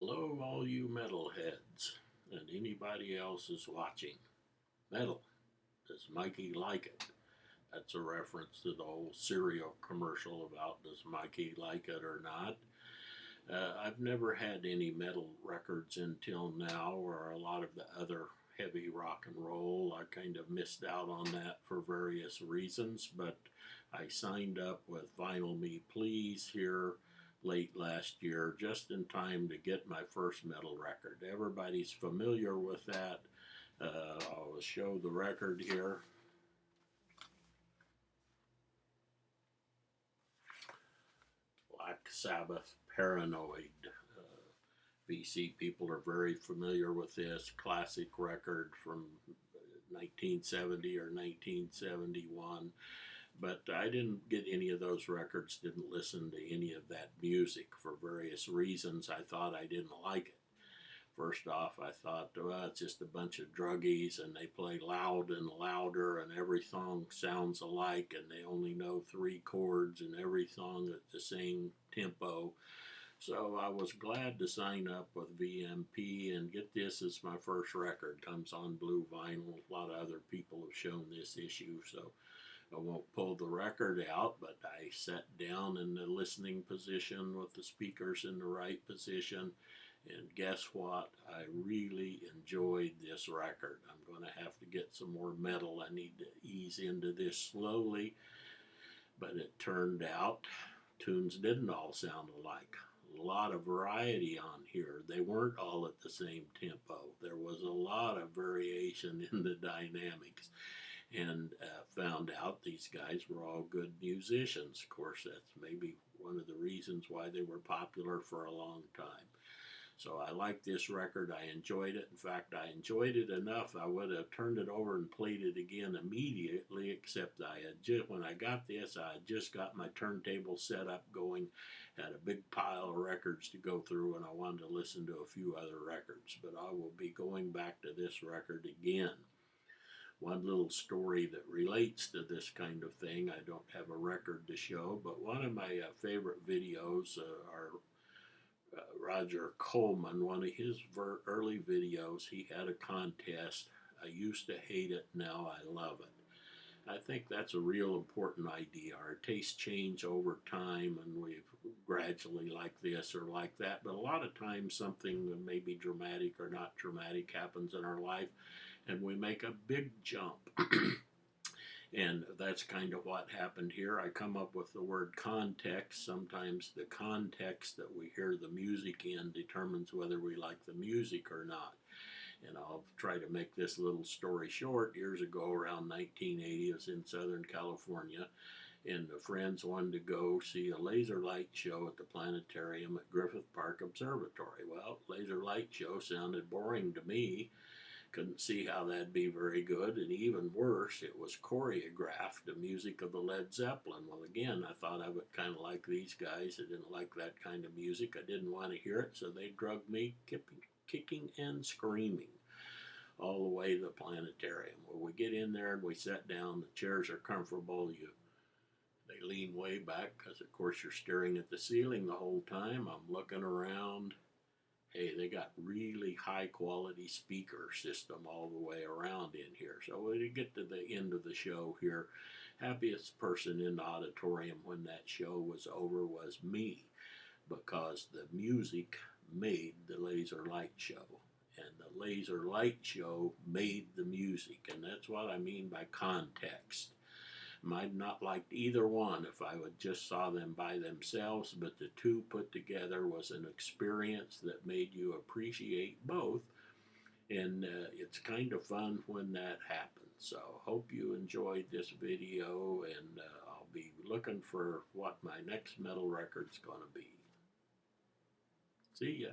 Hello, all you metalheads, and anybody else is watching. Metal, does Mikey like it? That's a reference to the whole cereal commercial about does Mikey like it or not. I've never had any metal records until now, or a lot of the other heavy rock and roll. I kind of missed out on that for various reasons, but I signed up with Vinyl Me Please here late last year just in time to get my first metal record. Everybody's familiar with that. I'll show the record here. Black Sabbath Paranoid. BC people are very familiar with this classic record from 1970 or 1971. But I didn't get any of those records, didn't listen to any of that music for various reasons. I thought I didn't like it. First off, I thought, well, it's just a bunch of druggies and they play loud and louder and every song sounds alike and they only know three chords and every song at the same tempo. So I was glad to sign up with VMP and get this as my first record. Comes on blue vinyl. A lot of other people have shown this issue, so I won't pull the record out, but I sat down in the listening position with the speakers in the right position, and guess what? I really enjoyed this record. I'm going to have to get some more metal. I need to ease into this slowly, but it turned out tunes didn't all sound alike. A lot of variety on here. They weren't all at the same tempo. There was a lot of variation in the dynamics, and found out these guys were all good musicians. Of course, that's maybe one of the reasons why they were popular for a long time. So I liked this record. I enjoyed it. In fact, I enjoyed it enough I would have turned it over and played it again immediately, except I had just, when I got this, I had just got my turntable set up going, had a big pile of records to go through, and I wanted to listen to a few other records. But I will be going back to this record again. One little story that relates to this kind of thing. I don't have a record to show, but one of my favorite videos are Roger Coleman. One of his early videos, he had a contest. I used to hate it, now I love it. I think that's a real important idea. Our tastes change over time, and we gradually like this or like that. But a lot of times, something that may be dramatic or not dramatic happens in our life, and we make a big jump. And that's kind of what happened here. I come up with the word context. Sometimes the context that we hear the music in determines whether we like the music or not. And I'll try to make this little story short. Years ago, around 1980, I was in Southern California, and the friends wanted to go see a laser light show at the planetarium at Griffith Park Observatory. Well, laser light show sounded boring to me. Couldn't see how that'd be very good, and even worse, it was choreographed, the music of the Led Zeppelin. Well, again, I thought I would kind of like these guys. I didn't like that kind of music. I didn't want to hear it, so they drugged me kicking and screaming all the way to the planetarium. Well, we get in there and we sat down. The chairs are comfortable. They lean way back because, of course, you're staring at the ceiling the whole time. I'm looking around. Hey, they got really high quality speaker system all the way around in here. So when you get to the end of the show here, happiest person in the auditorium when that show was over was me, because the music made the laser light show, and the laser light show made the music, and that's what I mean by context. Might not liked either one if I would just saw them by themselves, but the two put together was an experience that made you appreciate both, and it's kind of fun when that happens. So hope you enjoyed this video, and I'll be looking for what my next metal record's going to be. See ya.